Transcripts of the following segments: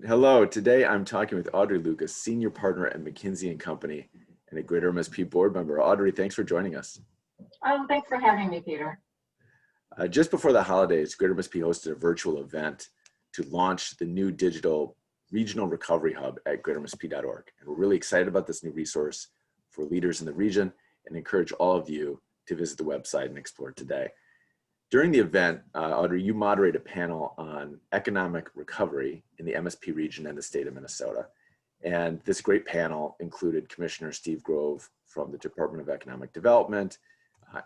Hello, today I'm talking with Audrey Lucas, Senior Partner at McKinsey Company and a GREATER MSP board member. Audrey, thanks for joining us. Oh, thanks for having me, Peter. Just before the holidays, GREATER MSP hosted a virtual event to launch the new digital Regional Recovery Hub at greatermsp.org. And we're really excited about this new resource for leaders in the region and encourage all of you to visit the website and explore it today. During the event, Audrey, you moderate a panel on economic recovery in the MSP region and the state of Minnesota. And this great panel included Commissioner Steve Grove from the Department of Economic Development,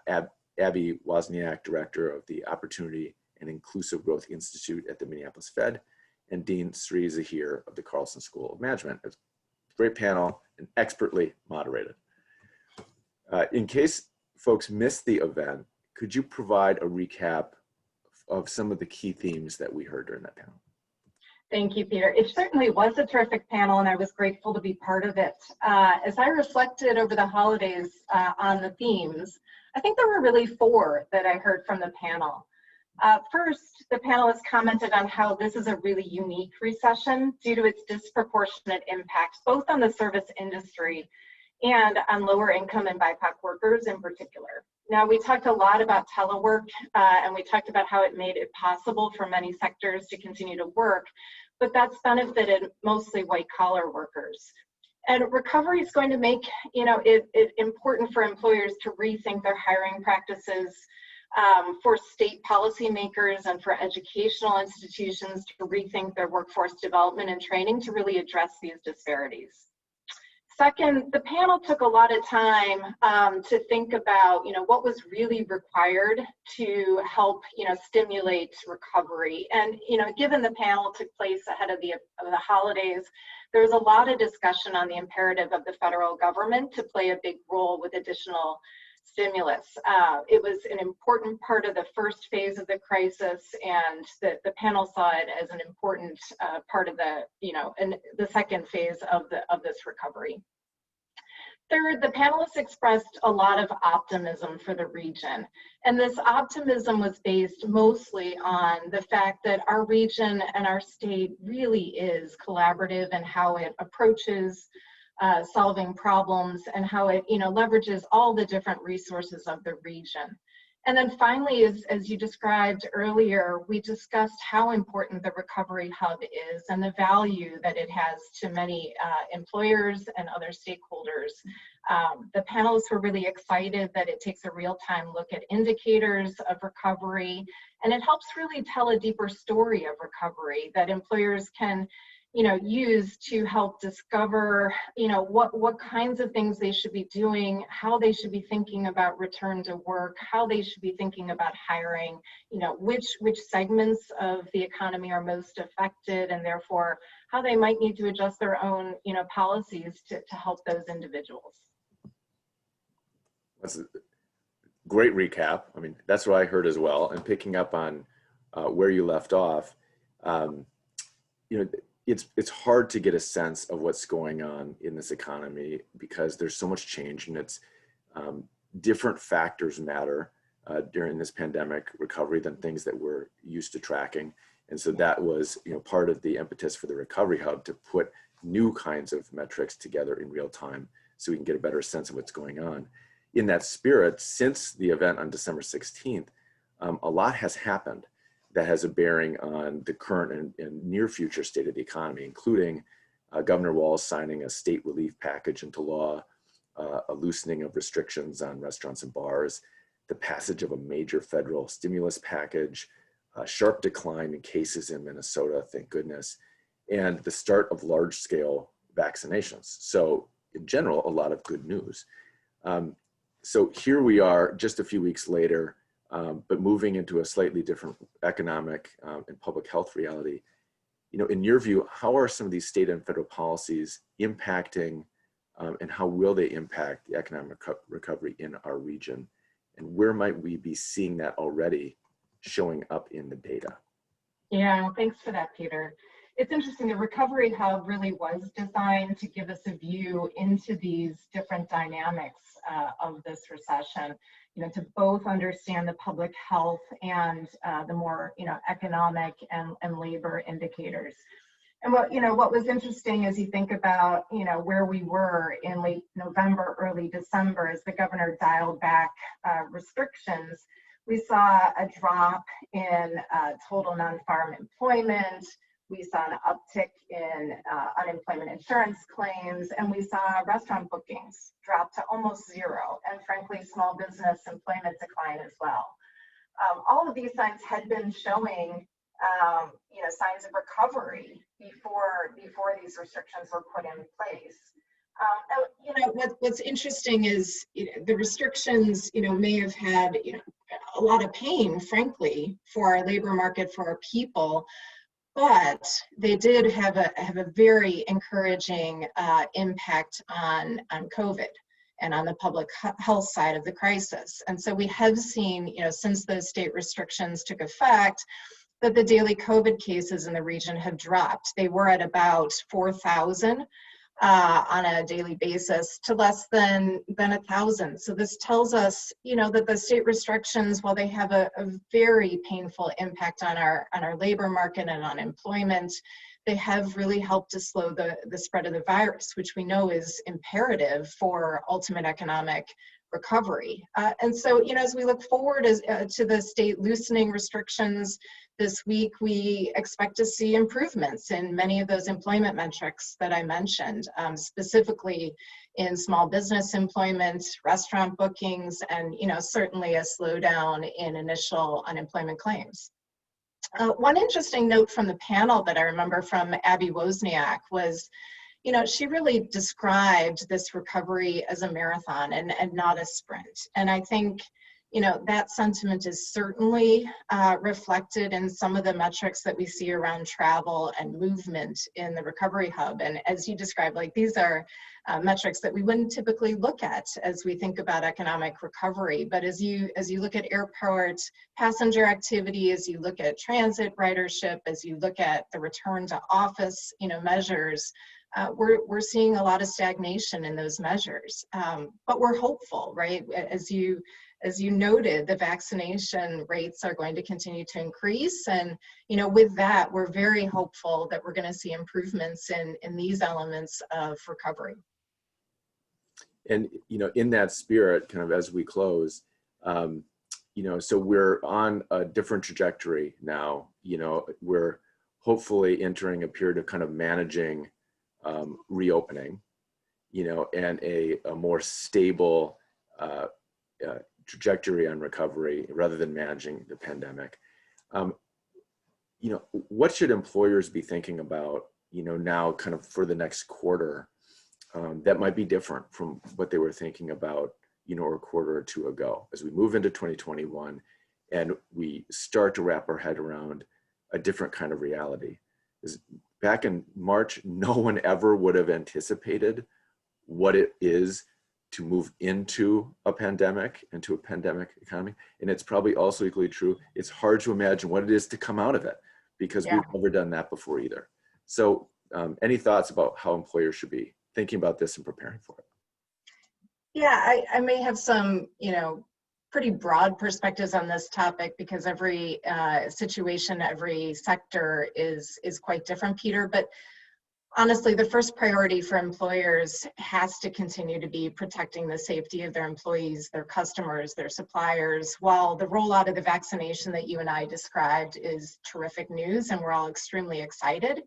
Abby Wozniak, Director of the Opportunity and Inclusive Growth Institute at the Minneapolis Fed, and Dean Sri Zahir of the Carlson School of Management. It's a great panel and expertly moderated. In case folks missed the event, could you provide a recap of some of the key themes that we heard during that panel? Thank you, Peter. It certainly was a terrific panel, and I was grateful to be part of it. As I reflected over the holidays on the themes, I think there were really four that I heard from the panel. First, the panelists commented on how this is a really unique recession due to its disproportionate impact, both on the service industry and on lower income and BIPOC workers in particular. Now, we talked a lot about telework, and we talked about how it made it possible for many sectors to continue to work, but that's benefited mostly white-collar workers. And recovery is going to make it important for employers to rethink their hiring practices, for state policymakers and for educational institutions to rethink their workforce development and training to really address these disparities. Second, the panel took a lot of time to think about, what was really required to help, stimulate recovery. And, given the panel took place ahead of the holidays, there was a lot of discussion on the imperative of the federal government to play a big role with additional stimulus. It was an important part of the first phase of the crisis, and the panel saw it as an important part of the, in the second phase of this recovery. Third, the panelists expressed a lot of optimism for the region. And this optimism was based mostly on the fact that our region and our state really is collaborative in how it approaches solving problems and how it leverages all the different resources of the region. And then finally, as you described earlier, we discussed how important the Recovery Hub is and the value that it has to many employers and other stakeholders. The panelists were really excited that it takes a real-time look at indicators of recovery, and it helps really tell a deeper story of recovery that employers can use to help discover, what kinds of things they should be doing, how they should be thinking about return to work, how they should be thinking about hiring, which segments of the economy are most affected, and therefore how they might need to adjust their own, policies to help those individuals. That's a great recap. I mean, that's what I heard as well. And picking up on where you left off, it's hard to get a sense of what's going on in this economy because there's so much change, and it's different factors matter during this pandemic recovery than things that we're used to tracking. And so that was part of the impetus for the Recovery Hub to put new kinds of metrics together in real time so we can get a better sense of what's going on. In that spirit, since the event on December 16th, a lot has happened that has a bearing on the current and near future state of the economy, including Governor Walz signing a state relief package into law, a loosening of restrictions on restaurants and bars, the passage of a major federal stimulus package, a sharp decline in cases in Minnesota, thank goodness, and the start of large-scale vaccinations. So in general, a lot of good news. So here we are just a few weeks later, but moving into a slightly different economic and public health reality. In your view, how are some of these state and federal policies impacting and how will they impact the economic recovery in our region? And where might we be seeing that already showing up in the data? Yeah, thanks for that, Peter. It's interesting, the Recovery Hub really was designed to give us a view into these different dynamics of this recession, to both understand the public health and the more, economic and labor indicators. And what was interesting as you think about, where we were in late November, early December, as the governor dialed back restrictions, we saw a drop in total non-farm employment. We saw an uptick in unemployment insurance claims, and we saw restaurant bookings drop to almost zero, and frankly, small business employment decline as well. All of these signs had been showing signs of recovery before these restrictions were put in place. What's interesting is the restrictions may have had a lot of pain, frankly, for our labor market, for our people, but they did have a very encouraging impact on COVID and on the public health side of the crisis. And so we have seen, since those state restrictions took effect, that the daily COVID cases in the region have dropped. They were at about 4,000 on a daily basis to less than 1,000. So this tells us, that the state restrictions, while they have a very painful impact on our labor market and on employment, they have really helped to slow the spread of the virus, which we know is imperative for ultimate economic recovery. And so, as we look forward to the state loosening restrictions this week, we expect to see improvements in many of those employment metrics that I mentioned, specifically in small business employment, restaurant bookings, and certainly a slowdown in initial unemployment claims. One interesting note from the panel that I remember from Abby Wozniak was, she really described this recovery as a marathon and not a sprint. And I think, that sentiment is certainly reflected in some of the metrics that we see around travel and movement in the Recovery Hub. And as you described, these are metrics that we wouldn't typically look at as we think about economic recovery. But as you look at airport passenger activity, as you look at transit ridership, as you look at the return to office, measures, we're seeing a lot of stagnation in those measures, but we're hopeful, right? As you noted, the vaccination rates are going to continue to increase, and with that, we're very hopeful that we're going to see improvements in these elements of recovery. And in that spirit, kind of as we close, so we're on a different trajectory now. We're hopefully entering a period of kind of managing reopening, and a more stable trajectory on recovery rather than managing the pandemic. What should employers be thinking about, now kind of for the next quarter that might be different from what they were thinking about, a quarter or two ago, as we move into 2021 and we start to wrap our head around a different kind of reality? Back in March, no one ever would have anticipated what it is to move into a pandemic economy. And it's probably also equally true, it's hard to imagine what it is to come out of it, because we've never done that before either. So any thoughts about how employers should be thinking about this and preparing for it? Yeah, I may have some, pretty broad perspectives on this topic, because every situation, every sector is quite different, Peter. But honestly, the first priority for employers has to continue to be protecting the safety of their employees, their customers, their suppliers. While the rollout of the vaccination that you and I described is terrific news, and we're all extremely excited,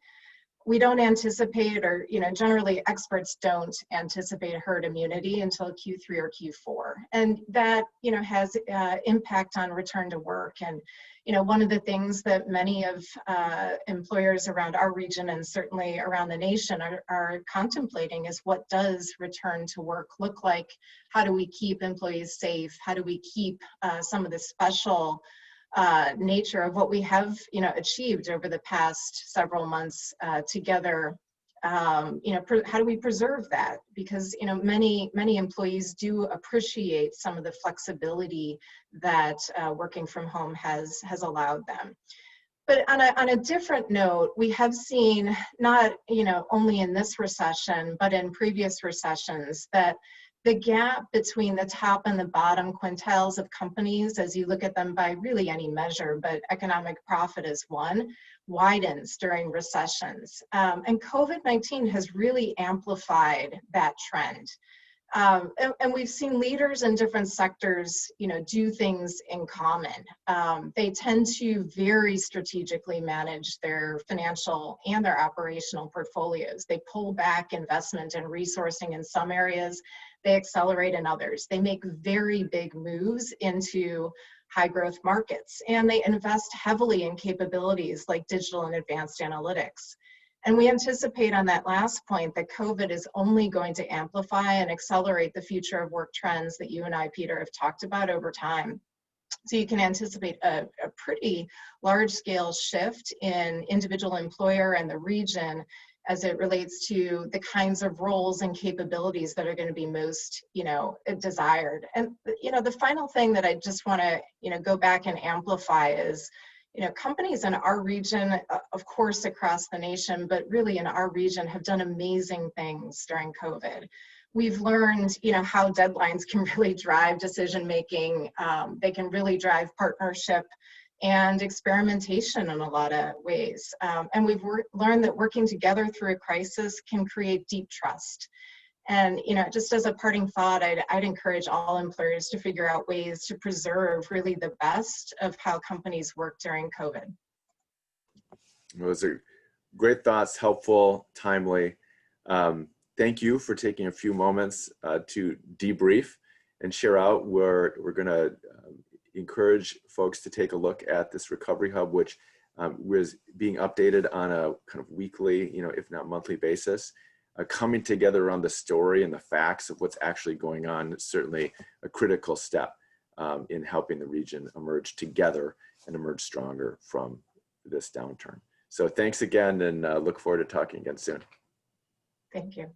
we don't anticipate, or generally experts don't anticipate herd immunity until Q3 or Q4, and that has impact on return to work. And one of the things that many of employers around our region, and certainly around the nation, are contemplating is, what does return to work look like? How do we keep employees safe? How do we keep some of the special nature of what we have achieved over the past several months together? How do we preserve that? Because many employees do appreciate some of the flexibility that working from home has allowed them. But on a different note, we have seen, not only in this recession, but in previous recessions, that the gap between the top and the bottom quintiles of companies, as you look at them by really any measure, but economic profit is one, widens during recessions. And COVID-19 has really amplified that trend. And we've seen leaders in different sectors, do things in common. They tend to very strategically manage their financial and their operational portfolios. They pull back investment and resourcing in some areas, they accelerate in others. They make very big moves into high growth markets, and they invest heavily in capabilities like digital and advanced analytics. And we anticipate on that last point that COVID is only going to amplify and accelerate the future of work trends that you and I, Peter, have talked about over time. So you can anticipate a pretty large scale shift in individual employer and the region as it relates to the kinds of roles and capabilities that are going to be most, desired. And, the final thing that I just want to, go back and amplify is, companies in our region, of course, across the nation, but really in our region have done amazing things during COVID. We've learned, how deadlines can really drive decision-making. They can really drive partnership and experimentation in a lot of ways. And we've learned that working together through a crisis can create deep trust. And, just as a parting thought, I'd encourage all employers to figure out ways to preserve really the best of how companies work during COVID. Those are great thoughts, helpful, timely. Thank you for taking a few moments to debrief and share out. We're going to encourage folks to take a look at this Recovery Hub, which was being updated on a kind of weekly, if not monthly basis. Coming together around the story and the facts of what's actually going on is certainly a critical step in helping the region emerge together and emerge stronger from this downturn. So thanks again, and look forward to talking again soon. Thank you.